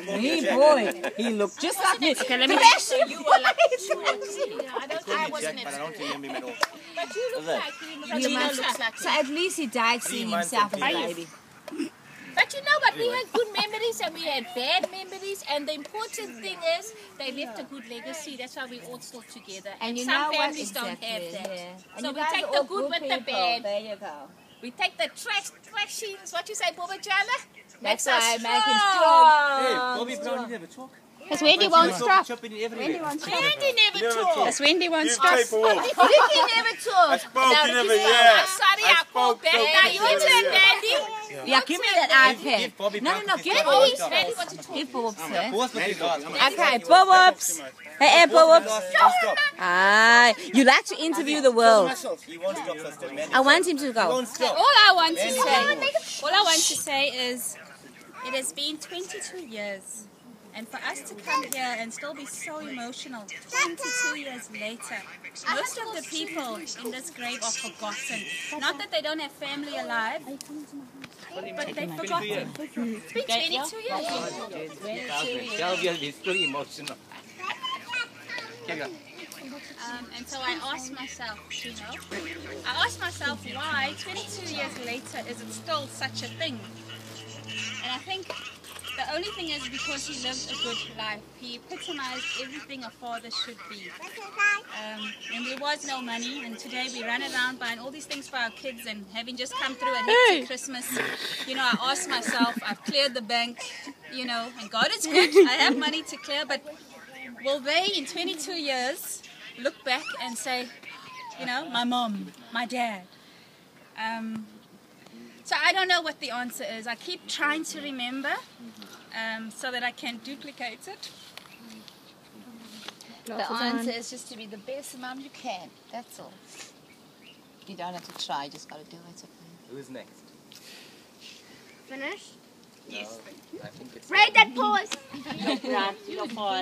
boy, he looked just like me. Okay, let me. So you were like 2 or 3. I wasn't But I don't remember him at all. But you look like him. But Gino looks like So him. at least he died seeing himself as a baby. But you know what? We had good memories and we had bad memories. And the important thing is they left a good legacy. That's why we all still together. And you some know what? families don't have that. Yeah. So you we guys take are the all good with the people. bad. There you go. We take the trashings. What you say, Boba Jala? That's Makes us why I make him strong. Hey, strong. Bobby Brown, you never talk. Because Wendy won't stop. Wendy wants to Andy never talks. Because Wendy won't You stop. take for walk. Ricky never talks. I spoke, Now, you never, Ricky, yeah. I'm sorry, I called back. Now your turn, Dandy. Yeah, give me that iPad. Give Bobby No, Brown no, his give time. Bobby. Dandy wants to talk. Give Bobs, Pause eh? with his guys. Okay, Bobs. Hey, Bobs. Stop. Ah, you like to interview the world. He won't stop for still, man. I want him to He go. won't stop. All I want to say is, it has been 22 years. And for us to come here and still be so emotional 22 years later, most of the people in this grave are forgotten. Not that they don't have family alive, but they've forgotten. It's been 22 years. Tell you he's still emotional. Carry on. And so I asked myself, I asked myself why 22 years later is it still such a thing? And I think the only thing is because he lived a good life. He epitomized everything a father should be. And there was no money, and today we run around buying all these things for our kids, and having just come through a hectic Christmas, I asked myself, I've cleared the bank, and God is good, I have money to clear, but will they in 22 years look back and say, my mom, my dad? So I don't know what the answer is. I keep trying to remember so that I can duplicate it. The answer is just to be the best mom you can. That's all. You don't have to try, you just got to do it. Okay. Who's next? Finish? Yes. I think it's Rate that pause.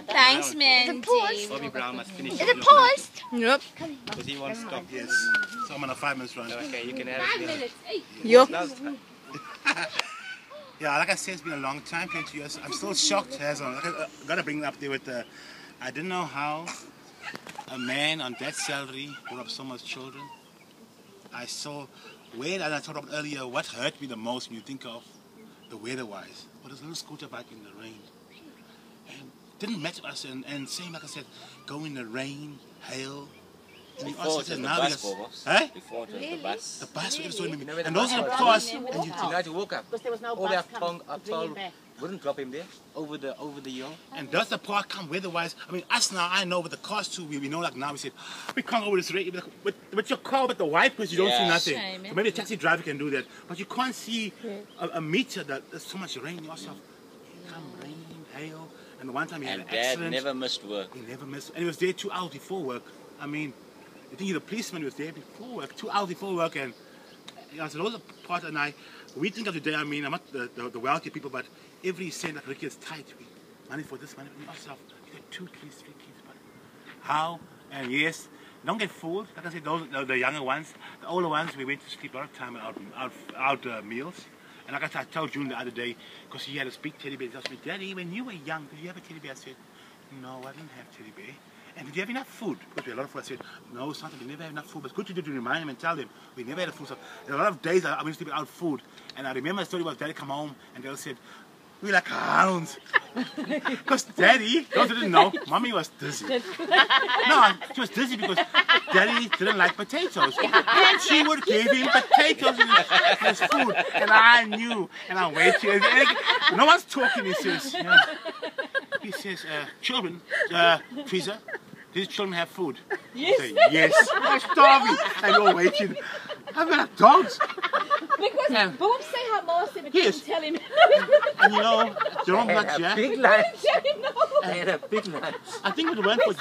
Thanks, man. Bobby Brown must finish. Is it paused? Yep. Because he won't stop. Yes. So I'm on a 5 minutes run. Okay, you can have it. Yup. Yeah, like I said, it's been a long time, 20 years. I'm still shocked. I got to bring it up there with the... I didn't know how a man on that salary brought up so much children. I saw... As I talked about earlier, what hurt me the most when you think of the weather-wise? Well, there's a little scooter bike in the rain. And didn't match us, and same, like I said, go in the rain, hail. Before it was the bus, Bobos. Huh? Before it was the bus. The bus was so You know where the and those bus are the was? cars. And you Tonight you woke up. Because there was no All bus our coming tongue, to bring him back. wouldn't drop him there over the hill. And does the part come weather-wise? I mean, us now, I know with the cars too, we know like now we said, we can't go over this rain. With your car, with the wipers, you don't see nothing. Shame, So maybe a taxi driver can do that. But you can't see a meter that there's so much rain yourself. Come rain, hail. And one time he had And an Dad accident. never missed work. He never missed. And he was there 2 hours before work. I mean, you think he's a policeman, he was there before work, 2 hours before work. And so those are part, and we think of today, I mean, I'm not the wealthy people, but every cent like Ricky is tight. Money for this, money for yourself. You got 2 kids, 3 kids, but how? And yes, don't get fooled. Like I said, those the younger ones, the older ones, we went to sleep a lot of time out meals. And like I told June the other day, because he had a big teddy bear, he asked me, Daddy, when you were young, did you have a teddy bear? I said, no, I didn't have a teddy bear. And did you have enough food? Because we had a lot of food. I said, no, something, we never had enough food. But it's good to do to remind them and tell them, we never had a food. So there are a lot of days I went to sleep without food. And I remember a story about Daddy come home, and they said, we like hounds. Because Daddy, those who didn't know, Mommy was dizzy. No, she was dizzy because Daddy didn't like potatoes. And she would give him potatoes in his food. And I knew. And I waited. And no one's talking, he says. He says, children, Teresa, these children have food? Yes. I say, yes. I'm starving. And you're waiting. I'm like dogs. Because Bob say how Mama said, but Yes. didn't tell him. And you know, Jerome I Black had a Jack. big lunch. No. I had a big lunch. I think it went for.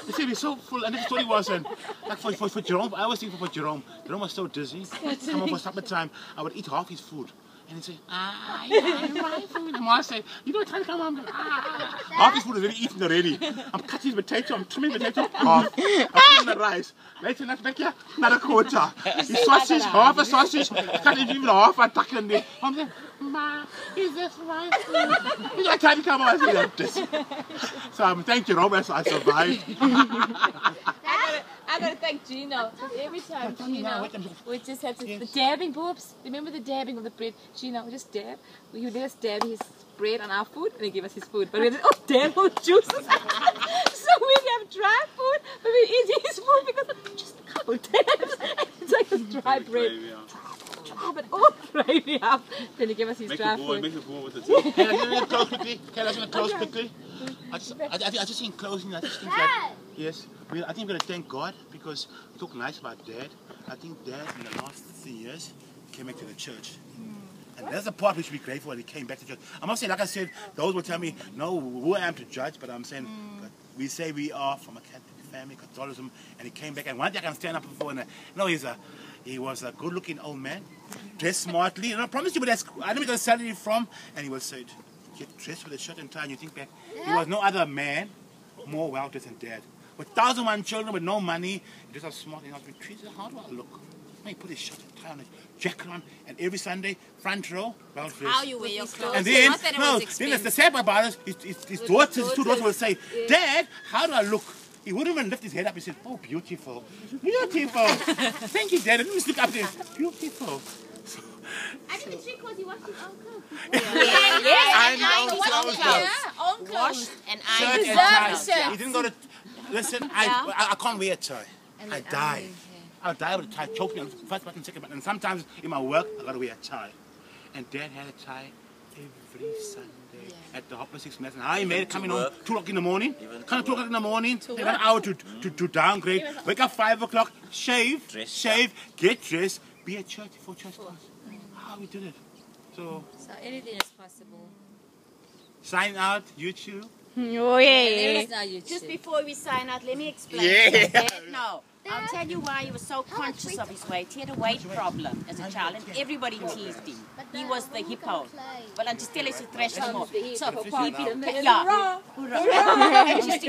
They said he's so full, and the story was, like for Jerome, I always think for Jerome. Jerome was so dizzy. Come on for supper time, I would eat half his food. And he said, yeah, right food. And Mom said, you don't try to come on. Half his food is already eaten already. I'm cutting his potato, I'm trimming potato half. I'm putting the rice. Later next back here, another quarter. His sausage, half a sausage, cutting even half a tuck in there. I'm saying, Ma, is this right food? You don't try to come on. I said, like this. So thank you, Robert, I survived. I gotta thank Gino. Every time Gino, we just had to, the dabbing, boobs. Remember the dabbing of the bread? Gino would just dab. He would let us dab his bread on our food, and he gave us his food. But we just dab all the juices. So we'd have dry food, but we'd eat his food because just a couple dabs. It's like a dry bread. But all gravy up. Then he gave us his dry food. Make it with the Can I close quickly? Can I close quickly? I just think closing, I just think that, yes, I think I'm going to thank God because we talk nice about Dad. I think Dad in the last 3 years came back to the church. And that's the part we should be grateful when he came back to church. I'm not saying, like I said, those will tell me, no, who I am to judge, but I'm saying, we say we are from a Catholic family, Catholicism, and he came back. And one day I can stand up before, and he was a good-looking old man, dressed smartly. And I promise you, but I don't know where the salary from, and he was said, get dressed with a shirt and tie, and you think back, there was no other man more well-dressed than Dad. With 1,001 children, with no money, he just was smart enough to be treated. How do I look? He put his shirt and tie on, his jacket on, and every Sunday, front row, well-dressed. How you wear your clothes. And then, Not that it was then the sad part about it, his two daughters will say, Dad, how do I look? He wouldn't even lift his head up. He said, oh, beautiful. Beautiful. Thank you, Dad. Let me just look up there. Beautiful. I didn't think because he washed his own clothes. I know. Washed and Shirt and tie. He didn't go to... Listen, I can't wear a tie. I die. I'll die with a tie. Choke me on the first button, second button. And sometimes in my work, I got to wear a tie. And Dad had a tie every Sunday at the Hopper 6 Mass. And how he made it coming home 2 o'clock in the morning. Come 2 o'clock in the morning. They got an hour to downgrade. Wake up 5 o'clock. Shave. Get dressed. Be at church before church class. How we did it. So anything is possible. Sign out, YouTube. Oh, yeah. Just before we sign out, let me explain. Yeah. Dad, no, I'll tell you why he was so conscious of his weight. He had a weight problem as a child, and everybody teased him. He was the hippo. Well, I'm just telling you to thrash them more. So he used to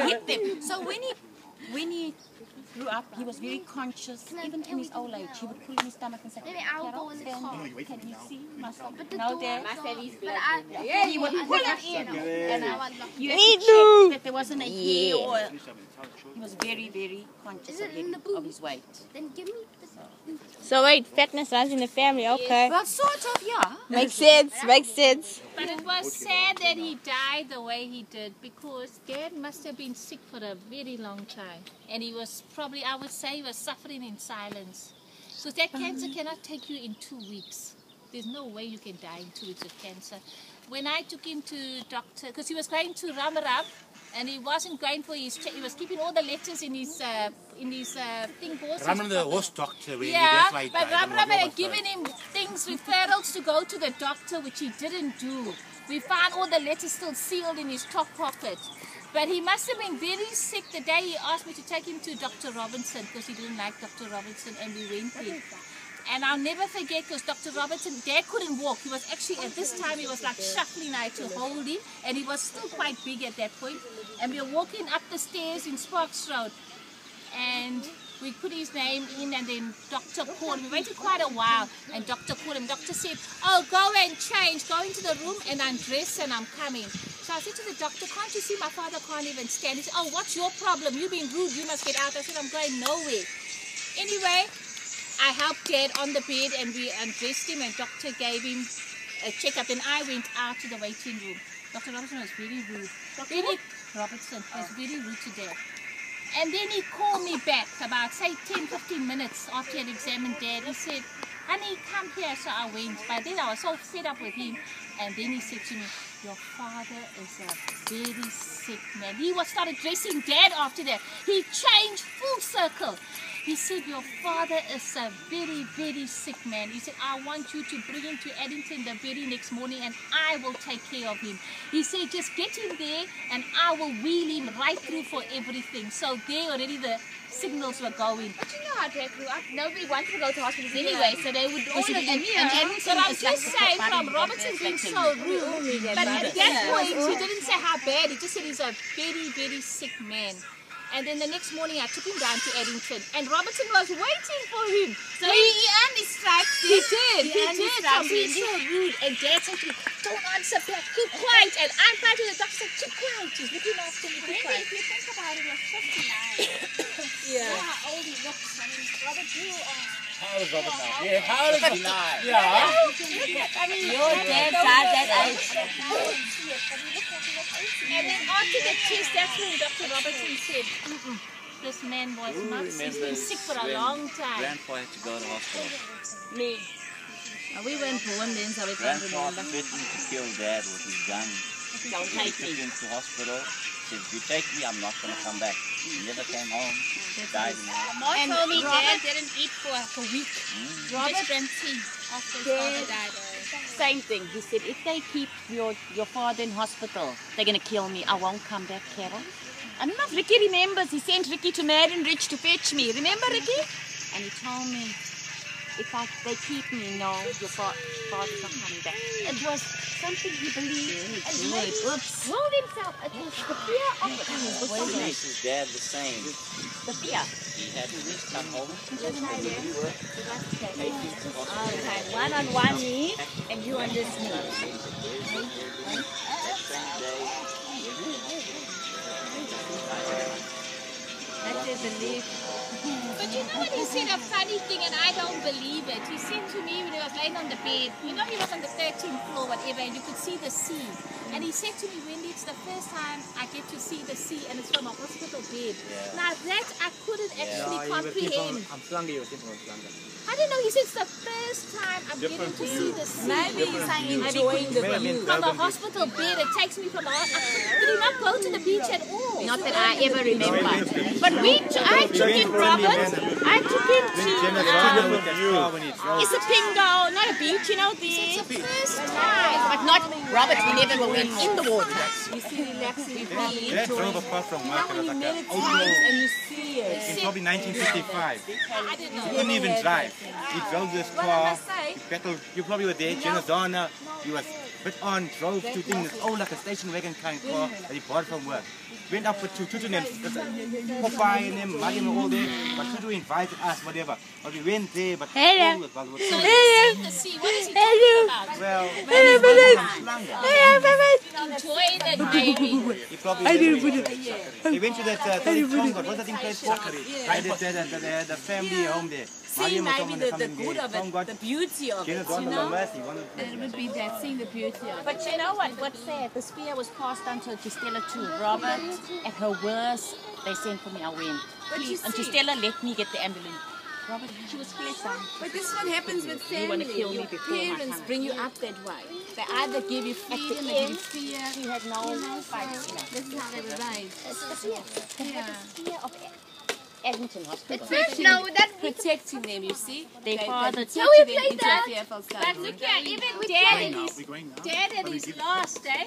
hit them. So when he grew up, he was very conscious. Even in his old age, he would pull in his stomach and say, I'll go in the car. can you see my stomach? But the No, door Dad. is open. He would pull it in. And you had Me to too. check that there wasn't a hair or... He was very, very conscious of his weight. Then give me the... So wait, fatness runs in the family, okay. Well, sort of, yeah. Makes sense, makes sense. But it was sad that he died the way he did because Dad must have been sick for a very long time. And he was probably, I would say, he was suffering in silence. So that cancer cannot take you in 2 weeks. There's no way you can die in 2 weeks of cancer. When I took him to doctor, because he was going to Ramarab, and he wasn't going for his check. He was keeping all the letters in his thing. Ramram the horse doctor. Yeah, but Ramram had given him things, referrals to go to the doctor, which he didn't do. We found all the letters still sealed in his top pocket. But he must have been very sick the day he asked me to take him to Dr. Robinson because he didn't like Dr. Robinson, and we went there. And I'll never forget because Dr. Robertson, Dad couldn't walk. He was actually, at this time, he was like shuffling. I had to hold him. And he was still quite big at that point. And we were walking up the stairs in Sparks Road. And we put his name in and then Doctor called. We waited quite a while and Doctor called him. Doctor said, oh, go and change. Go into the room and undress and I'm coming. So I said to the doctor, can't you see my father can't even stand? He said, oh, what's your problem? You've been rude. You must get out. I said, I'm going nowhere. Anyway, I helped Dad on the bed and we undressed him and doctor gave him a checkup. Then I went out to the waiting room. Dr. Robertson was very rude. Robertson was very rude to Dad. And then he called me back about, say, 10-15 minutes after he had examined Dad. He said, honey, come here. So I went. By then I was so fed up with him. And then he said to me, your father is a very sick man. He started dressing Dad after that. He changed full circle. He said, your father is a very, very sick man. He said, I want you to bring him to Addington the very next morning and I will take care of him. He said, just get him there and I will wheel him right through for everything. So there already the signals were going. But you know how they grew up. Nobody wanted to go to hospitals anyway, so they would all of them here. But I'm just saying, from Robertson being so rude, but at that point, he didn't say how bad. He just said he's a very, very sick man. And then the next morning, I took him down to Addington, and Robertson was waiting for him. So he earned his stripes. He did. From being so rude. And Dad said to me, don't answer back, keep quiet. And I'm trying to the doctor, keep quiet. He's looking after me, keep quiet. If you think about it, he was 59. Yeah. Look how old he looks. I mean, Robert, you are... How is Robert now? Yeah, how does he lie? Yeah. I mean, Your dad died that age. And then after the test, that's when Dr. Robertson said, this man was not sick. He's been sick for a long time. Grandpa had to go to hospital. Me. We went born then, so we can't Grandpa remember. threatened to kill Dad with his gun. Don't He take took me. him to hospital. Said, if you take me, I'm not going to come back. He never came home. Died in the house. Ma told me Dad didn't eat for like a week. Robert, Just drank tea after his father died. same thing. He said, if they keep your father in hospital, they're going to kill me. I won't come back, Carol. And enough, Ricky remembers. He sent Ricky to Madden Ridge to fetch me. Remember, Ricky? And he told me, if they keep me, no, your father's not coming back. It was something he believed. And made him hold himself. It was the fear of it. He makes his dad the same. The fear. He had to just come home. Okay, one on one knee and you on this knee. That's his belief. But you know what he said, a funny thing, and I don't believe it. He said to me when he was laying on the bed, you know he was on the 13th floor, whatever, and you could see the sea. And he said to me, Wendy, it's the first time I get to see the sea, and it's from a hospital bed. Now that I couldn't actually comprehend. I don't know, he said it's the first time I'm getting to see the sea. Maybe he's saying enjoying the view. From a hospital bed, it takes me from a hospital. Did he not go to the beach at all? Not that I ever remember. But I took him, Robert. I took him to, it's a bingo, not a beach, you know, It's there. the first time. But not, Robert, we never went in the water. You see relaxing breathe. Dad drove across from work and When was you like meditate and you see it. in probably 1955. I didn't know. He couldn't even drive. He drove this What I car. must say, He pedaled. You probably were there. Jenazana. He was bit on, drove two things. Oh, like a station wagon kind of car that he bought from work. Went up for Tutu and Popeye and them, Mariam and all there. But Tutu invited us, whatever. But we went there, but Hello. it was So he's seen the sea. What is he talking about? well, Enjoying it, baby. he probably he went to that Tonga. What's that thing called? The family home there. see maybe the good of it, the beauty of it, you know? It would be that, seeing the beauty of it. But you know what? What's sad? The spear was passed on to Stella too. Robert, at her worst, they sent for me. I went. But you And see- Stella let me get the ambulance. Robert, she was blessed. But this is what happens with You wanna family. kill me Your before my parents time. bring you up that way. They either give you At fear the and they give you end, fear. she had no fights. This is how they were raised. It's the fear. They had the fear of Addington Hospital. Protecting them, you see? Their father teach too. them into a fearful But state. look here, even Dad and his, We're going now. Dad and his last, eh?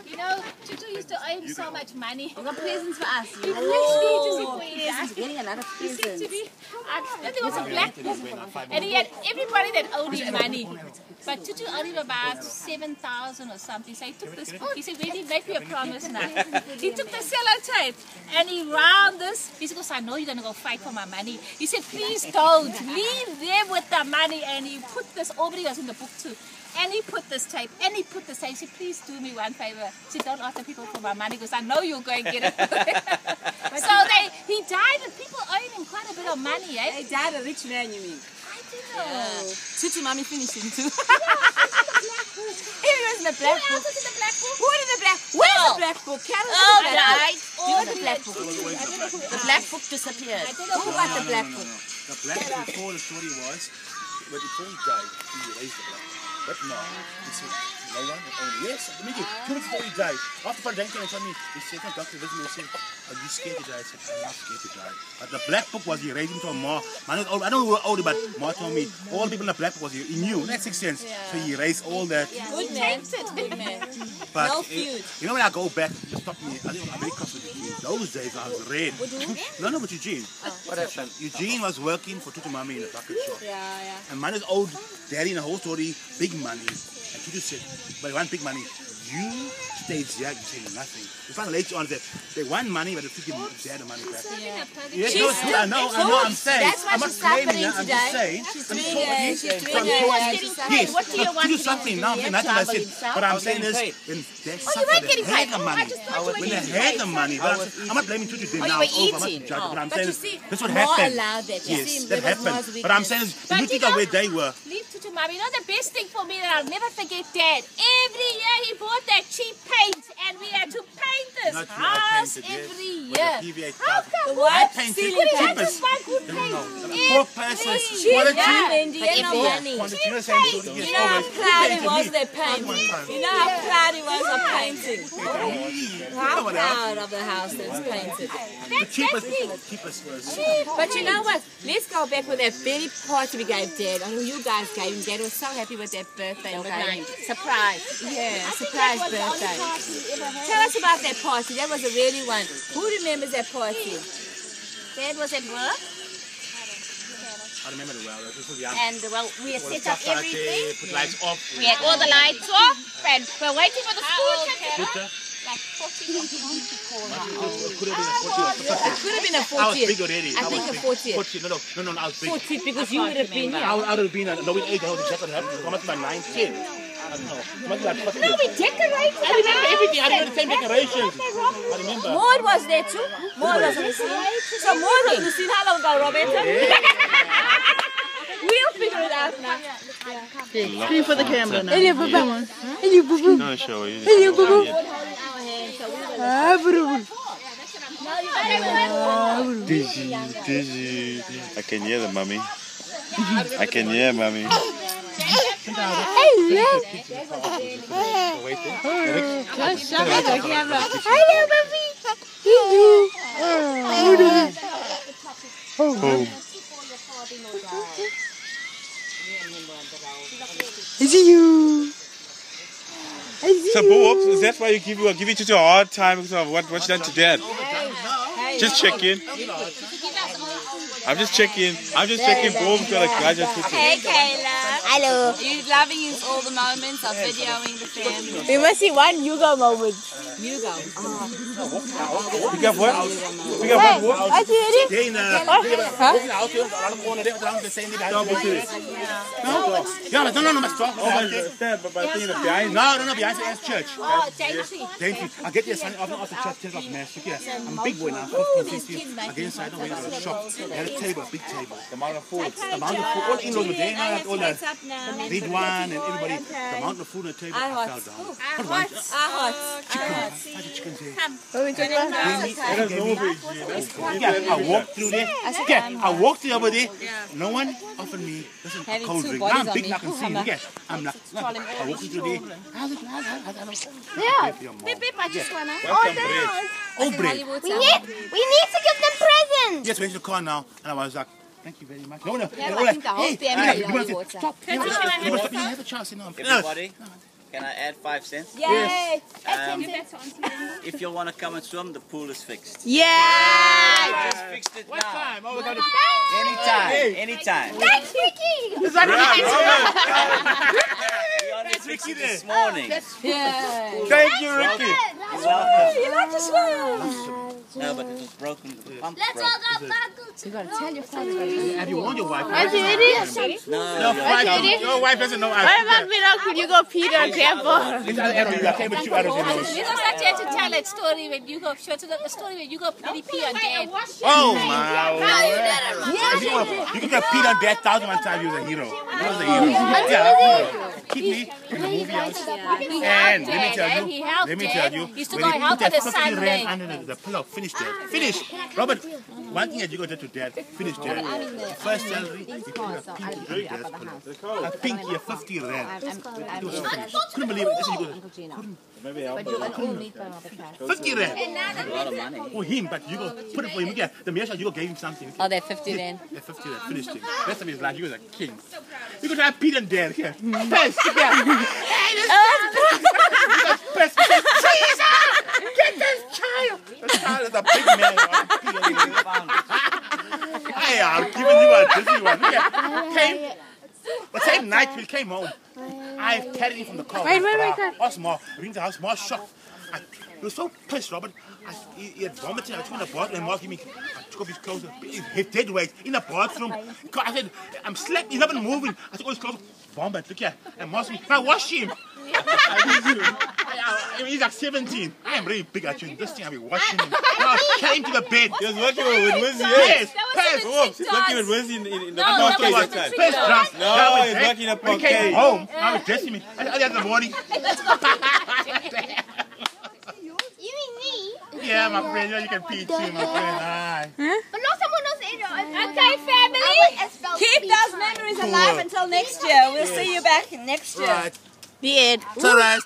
You know, Tutu used to owe him so much money. We've got presents for us. He literally just Getting a lot of he said to presents. me, there was a black book, and he had everybody that owed him money. But Tutu owed him about 7,000 or something. So he took this book. He said, "Really, make me a promise now." He took the sellotape and he round this. He said, "I know you're gonna go fight for my money." He said, "Please don't leave them with the money." And he put this. Aubrey was in the book too. And he put this tape, and he put this tape. He said, "Please do me one favor." He said, "Don't ask the people for my money because I know you'll go and get it." So he died, and people owed him quite a bit of money, eh? They died a rich man, you mean? I don't know. Tutu mommy finished him too. He was in the black book. Who else was in the black book? Who in the black? Where's the black book? Carol, Oh, the black book. died. You got the black book. The black book disappeared. Who got the black book? The black before the story was, but before he died, he erased the black. But no, it's lay down? Yes, Mickey, 2 weeks before he died. After Father Dan came and told me, he said, no, doctor visited me, he said, are you scared to die? I said, I'm not scared to die. But the black book was he raised him to a Ma. I don't know who were older, but Ma told me all the people in the black book was he knew. That 6 cents. Yeah. So he raised all that. Yeah. Good man. Good man. But no feud. You know when I go back, it stopped me. I think I'm very cross with Eugene. Those days I was red. No, but Eugene. What happened? Eugene was working for Tutu Mami in a bucket shop. Yeah. And mine is old daddy in the whole story, big money. And Tutu said, but they want big money. You stayed here, you say nothing. You find later on that they want money, but they give dad the money back. Yes, I know, I'm saying. That's why she's suffering I'm just saying. She's doing it. What do you want to do something now? Nothing I said. What I'm saying is, when they suffer, they had the money. When they had the money, I'm not blaming Tutu now. I'm not judging, but I'm saying that's what happened. Yes, that happened. But I'm saying is, you think of where they were. Leave Tutu Mami. You know the best thing for me that I'll never forget, Dad. Every year he bought that cheap paint, and we had to paint this house every year. How come? I painted cheapest. Poor person. Quality. You know how proud he was of their painting. You know how proud he was of painting. How proud of the house that's painted. The cheapest was. But you know what? Let's go back with that very party we gave Dad. I know you guys gave him. Dad was so happy with that birthday. Surprise. Yeah, surprise birthday. Tell us about that party. That was a really one. Who remembers that party? Dad was at work. I remember it well. This was young. And we had set up everything. Put lights off. We had all the lights off, and we're waiting for the school to like 40 to call out. It could have been a 40th. It could have been a 40th. I was big already. I think a 40th. 40th. No, I was big. 40th because you would have been here. I would have been. No, we ate the whole exactly what happened. How much about 9, 10? I don't know. No, we decorated. I remember everything. I remember the same decorations. I remember. Maud was there too. Maud was on the scene. So Maud was on the scene. How long ago, Roberta? We'll figure it out now. Scream for the camera now. Hello, boo-boo. Hello, boo-boo. No, show you. Hello, boo-boo. Dizzy. I can hear the mummy. I can hear mommy. Hello. Just show me the camera. Hello, baby. Oh. I see you. So, Bob, is that why you give it to a hard time because of what you done to Dad? Just checking. I'm just checking. Bob's got a grudge. Hey, Kayla. Hello. You're loving all the moments of videoing the family. We must see one Yugo moment. Yugo. You got what? You got what? I see it. No, behind the church. I get the sign off the church, take off mass. I'm a big boy now, 15, 16. I get inside, we have a shop. They had a table, a big table. The amount of food. All in-laws were there, all the big one and everybody. The amount of food on the table, I fell down. Chicken I walked through there. I walked through over there. No one offered me a cold drink. Now I'm big, now I can see. I'm not. I walked through there. Yeah. Beep, I just wanna. Oh, bread. We need to give them presents. Yes, we went to the car now, and I was like, thank you very much. No. Yeah, I think the whole family stop. You have a chance. Everybody, can I add 5 cents? Yay! If you want to come and swim, the pool is fixed. Yeah! I just fixed it now. What time? Anytime. Thanks, Ricky! We only fixed it this morning. Yeah. Thank you, Ricky. You're welcome. You like to swim? No, but it was broken. The pump Let's all broke. go. You gotta tell your father. Have you warned your wife? Are you ready? No, Your wife doesn't know. What about Miracle? You go Peter and Grandpa. I came with you out of your nose. You don't have to tell that story when you go show to the story when you go pretty pee on Dad. Oh my word. You can get Pete on Dad 1,000 times. He was a hero. He was a hero. Yeah. Keep me in the movie house. And let me tell you, He used to go help with his son. under the pillow, Finish, Dad. Finish. Robert, one thing that you got to do to Dad. Finish, Dad. First salary, he put a pinky in Dad's pillow. A pinky, a 50 rand. Couldn't believe it. Listen, he goes, Maybe I'll 50 rand. a lot of money. Oh, him, but you go put it for him. Yeah, the mayor, you go gave him something. Oh, that 50 rand. Yeah, 50 rand. Finished him. Rest of his life, you was a king. You could have Pete and Dad here. Pest, hey, this Jesus! Get this child! This child is a big man. Hey, I'm giving you a dizzy one. Came, the same night we came home, I carried him from the car. Wait. Osmar, ring the house, more shocked. He was so pissed, Robert. He had vomited. I took him in the bathroom and Mark gave me. I took off his clothes, his dead weight in the bathroom. I said, I'm slept, he's not even moving. I took all his clothes, vomit, look here. And Mark said, can I wash him? He's like 17. I am really big at you. This thing I'll be washing him. I came to the bed. He was working with Wizzy. Yes. He's working with Wizzy in the parquet. No, he's working in the parquet. When he came home, I was dressing me. I in the morning. Yeah, my friend, you can pee too, my friend. Aye. But not someone else in it. Okay, family. Keep those memories alive until next year. We'll see you back next year. Right. The end. It's alright,